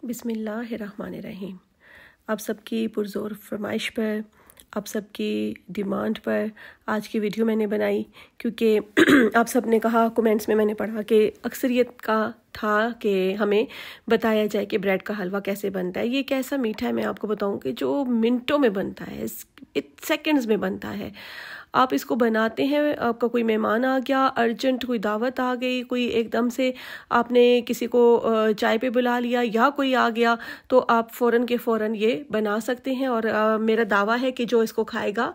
बिस्मिल्लाहिर्रहमानिर्रहीम। आप सबकी पुरज़ोर फरमाइश पर, आप सबकी डिमांड पर आज की वीडियो मैंने बनाई, क्योंकि आप सब ने कहा, कमेंट्स में मैंने पढ़ा कि अक्सरियत का था कि हमें बताया जाए कि ब्रेड का हलवा कैसे बनता है। ये एक ऐसा मीठा है, मैं आपको बताऊं कि जो मिनटों में बनता है, सेकंड्स में बनता है। आप इसको बनाते हैं, आपका कोई मेहमान आ गया, अर्जेंट कोई दावत आ गई, कोई एकदम से आपने किसी को चाय पे बुला लिया या कोई आ गया, तो आप फ़ौरन के फ़ौरन ये बना सकते हैं। और मेरा दावा है कि जो इसको खाएगा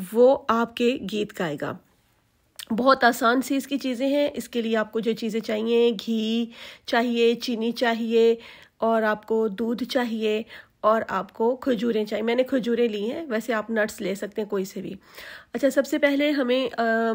वो आपके गीत गाएगा। बहुत आसान सी इसकी चीज़ें हैं। इसके लिए आपको जो चीज़ें चाहिए, घी चाहिए, चीनी चाहिए, और आपको दूध चाहिए, और आपको खजूरें चाहिए। मैंने खजूरें ली हैं, वैसे आप नट्स ले सकते हैं कोई से भी। अच्छा, सबसे पहले हमें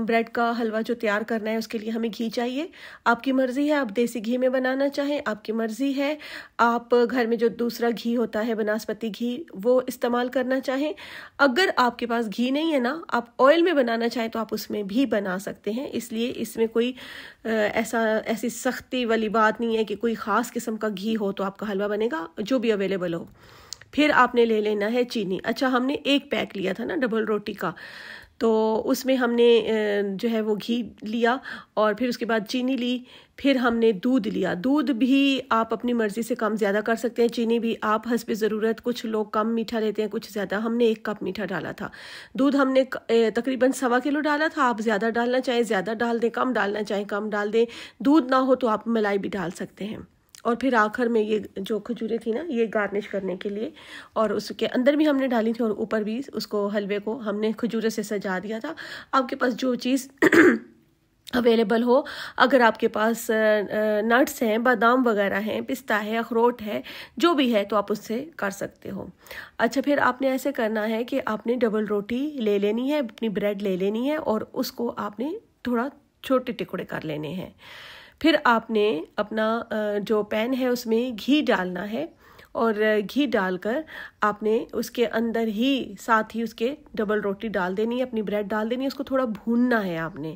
ब्रेड का हलवा जो तैयार करना है उसके लिए हमें घी चाहिए। आपकी मर्ज़ी है, आप देसी घी में बनाना चाहें, आपकी मर्ज़ी है। आप घर में जो दूसरा घी होता है, बनास्पति घी, वो इस्तेमाल करना चाहें। अगर आपके पास घी नहीं है ना, आप ऑयल में बनाना चाहें तो आप उसमें भी बना सकते हैं। इसलिए इसमें कोई ऐसी सख्ती वाली बात नहीं है कि कोई ख़ास किस्म का घी हो तो आपका हलवा बनेगा, जो भी अवेलेबल हो। फिर आपने ले लेना है चीनी। अच्छा, हमने एक पैक लिया था ना डबल रोटी का, तो उसमें हमने जो है वो घी लिया, और फिर उसके बाद चीनी ली, फिर हमने दूध लिया। दूध भी आप अपनी मर्ज़ी से कम ज़्यादा कर सकते हैं, चीनी भी आप हस्ब ज़रूरत। कुछ लोग कम मीठा लेते हैं, कुछ ज़्यादा। हमने 1 कप मीठा डाला था। दूध हमने तकरीबन 1.25 किलो डाला था। आप ज़्यादा डालना चाहें ज़्यादा डाल दें, कम डालना चाहें कम डाल दें। दूध ना हो तो आप मलाई भी डाल सकते हैं। और फिर आखिर में ये जो खजूरें थी ना, ये गार्निश करने के लिए, और उसके अंदर भी हमने डाली थी, और ऊपर भी उसको, हलवे को हमने खजूरें से सजा दिया था। आपके पास जो चीज़ अवेलेबल हो, अगर आपके पास नट्स हैं, बादाम वगैरह हैं, पिस्ता है, अखरोट है, जो भी है तो आप उससे कर सकते हो। अच्छा, फिर आपने ऐसे करना है कि आपने डबल रोटी ले लेनी है, अपनी ब्रेड ले लेनी है, और उसको आपने थोड़ा छोटे टुकड़े कर लेने हैं। फिर आपने अपना जो पैन है उसमें घी डालना है, और घी डालकर आपने उसके अंदर ही साथ ही उसके डबल रोटी डाल देनी है, अपनी ब्रेड डाल देनी है। उसको थोड़ा भूनना है आपने।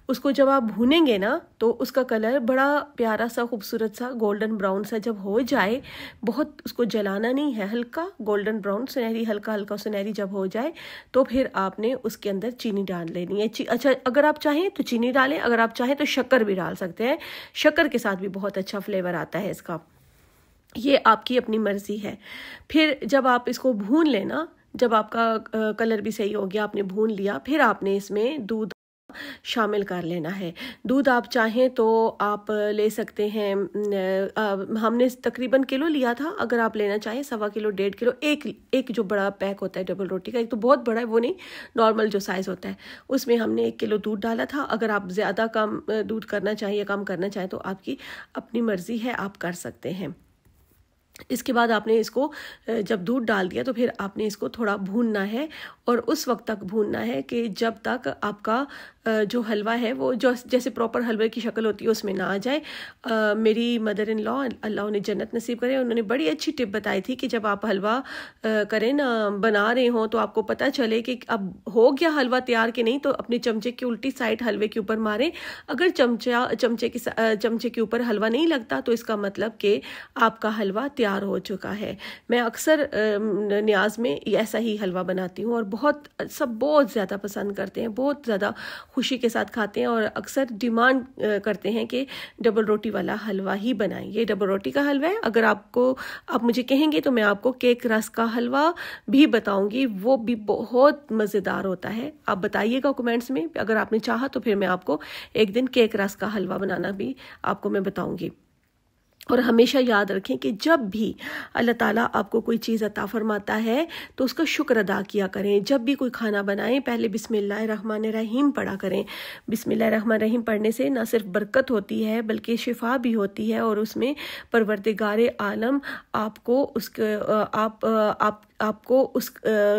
उसको जब आप भूनेंगे ना, तो उसका कलर बड़ा प्यारा सा, खूबसूरत सा, गोल्डन ब्राउन सा जब हो जाए, बहुत उसको जलाना नहीं है, हल्का गोल्डन ब्राउन, सुनहरी, हल्का हल्का सुनहरी जब हो जाए, तो फिर आपने उसके अंदर चीनी डाल लेनी है। अच्छा, अगर आप चाहें तो चीनी डालें, अगर आप चाहें तो शक्कर भी डाल सकते हैं। शक्कर के साथ भी बहुत अच्छा फ्लेवर आता है इसका। ये आपकी अपनी मर्ज़ी है। फिर जब आप इसको भून लेना, जब आपका कलर भी सही हो गया, आपने भून लिया, फिर आपने इसमें दूध शामिल कर लेना है। दूध आप चाहें तो आप ले सकते हैं, हमने तकरीबन किलो लिया था। अगर आप लेना चाहें 1.25 किलो, 1.5 किलो, एक जो बड़ा पैक होता है डबल रोटी का, एक तो बहुत बड़ा है, वो नहीं, नॉर्मल जो साइज़ होता है, उसमें हमने 1 किलो दूध डाला था। अगर आप ज़्यादा कम दूध करना चाहें या कम करना चाहें तो आपकी अपनी मर्ज़ी है, आप कर सकते हैं। इसके बाद आपने इसको जब दूध डाल दिया तो फिर आपने इसको थोड़ा भूनना है, और उस वक्त तक भूनना है कि जब तक आपका जो हलवा है वो जो जैसे प्रॉपर हलवे की शक्ल होती है उसमें ना आ जाए। मेरी मदर इन लॉ, अल्लाह उन्हें जन्नत नसीब करे, उन्होंने बड़ी अच्छी टिप बताई थी कि जब आप हलवा करें ना, बना रहे हो, तो आपको पता चले कि अब हो गया हलवा तैयार कि नहीं, तो अपने चमचे की उल्टी साइड हलवे के ऊपर मारें। अगर चमचे के ऊपर हलवा नहीं लगता तो इसका मतलब कि आपका हलवा तैयार हो चुका है। मैं अक्सर न्याज में ऐसा ही हलवा बनाती हूँ, और सब बहुत ज़्यादा पसंद करते हैं, बहुत ज़्यादा खुशी के साथ खाते हैं, और अक्सर डिमांड करते हैं कि डबल रोटी वाला हलवा ही बनाएं। ये डबल रोटी का हलवा है। अगर आप मुझे कहेंगे तो मैं आपको केक रस का हलवा भी बताऊंगी, वो भी बहुत मज़ेदार होता है। आप बताइएगा कमेंट्स में, अगर आपने चाहा तो फिर मैं आपको एक दिन केक रस का हलवा बनाना भी आपको मैं बताऊंगी। और हमेशा याद रखें कि जब भी अल्लाह ताला आपको कोई चीज़ अता फरमाता है तो उसका शुक्र अदा किया करें। जब भी कोई खाना बनाएं, पहले बिस्मिल्लाहिर्रहमानिर्रहीम पढ़ा करें। बिस्मिल्लाहिर्रहमानिर्रहीम पढ़ने से ना सिर्फ बरकत होती है बल्कि शिफा भी होती है, और उसमें परवरदिगार आलम आपको आपको उस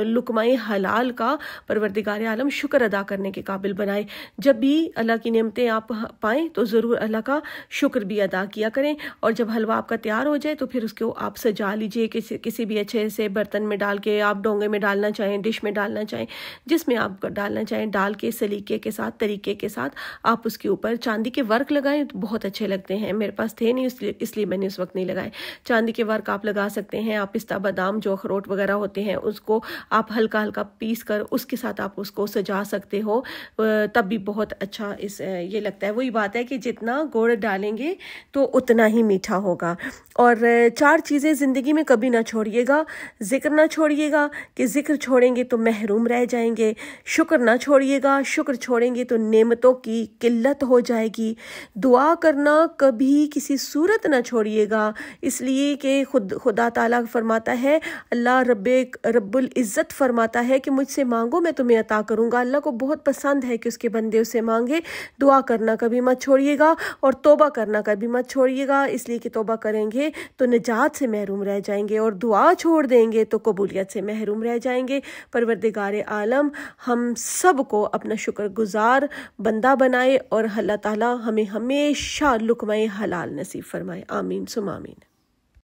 लुकमाए हलाल का परवरदिगार आलम शुक्र अदा करने के काबिल बनाए। जब भी अल्लाह की नेमतें आप पाएँ तो ज़रूर अल्लाह का शुक्र भी अदा किया करें। और और जब हलवा आपका तैयार हो जाए तो फिर उसको आप सजा लीजिए, किसी भी अच्छे से बर्तन में डाल के, आप डोंगे में डालना चाहें, डिश में डालना चाहें, जिसमें आप डालना चाहें, डाल के सलीके के साथ, तरीके के साथ आप उसके ऊपर चांदी के वर्क लगाएं तो बहुत अच्छे लगते हैं। मेरे पास थे नहीं इसलिए मैंने उस वक्त नहीं लगाए। चांदी के वर्क आप लगा सकते हैं। आप पिस्ता बादाम जो अखरोट वगैरह होते हैं उसको आप हल्का हल्का पीस कर उसके साथ आप उसको सजा सकते हो, तब भी बहुत अच्छा ये लगता है। वही बात है कि जितना गुड़ डालेंगे तो उतना ही मीठा होगा। और 4 चीज़ें ज़िंदगी में कभी ना छोड़िएगा। जिक्र ना छोड़िएगा कि जिक्र छोड़ेंगे तो महरूम रह जाएंगे। शुक्र ना छोड़िएगा, शुक्र छोड़ेंगे तो नेमतों की किल्लत हो जाएगी। दुआ करना कभी किसी सूरत ना छोड़िएगा, इसलिए कि खुदा ताला फरमाता है, अल्लाह रब्बुल इज़्ज़त फरमाता है कि मुझसे मांगो मैं तुम्हें अता करूँगा। अल्लाह को बहुत पसंद है कि उसके बंदे उससे मांगे। दुआ करना कभी मत छोड़िएगा और तौबा करना कभी मत छोड़िएगा, इसलिए कि तौबा करेंगे तो निजात से महरूम रह जाएंगे और दुआ छोड़ देंगे तो कबूलियत से महरूम रह जाएंगे। परवरदिगार आलम हम सब को अपना शुक्रगुजार बंदा बनाए और अल्लाह ताला हमें हमेशा लुक़्मा हलाल नसीब फरमाए। आमीन सुम आमीन।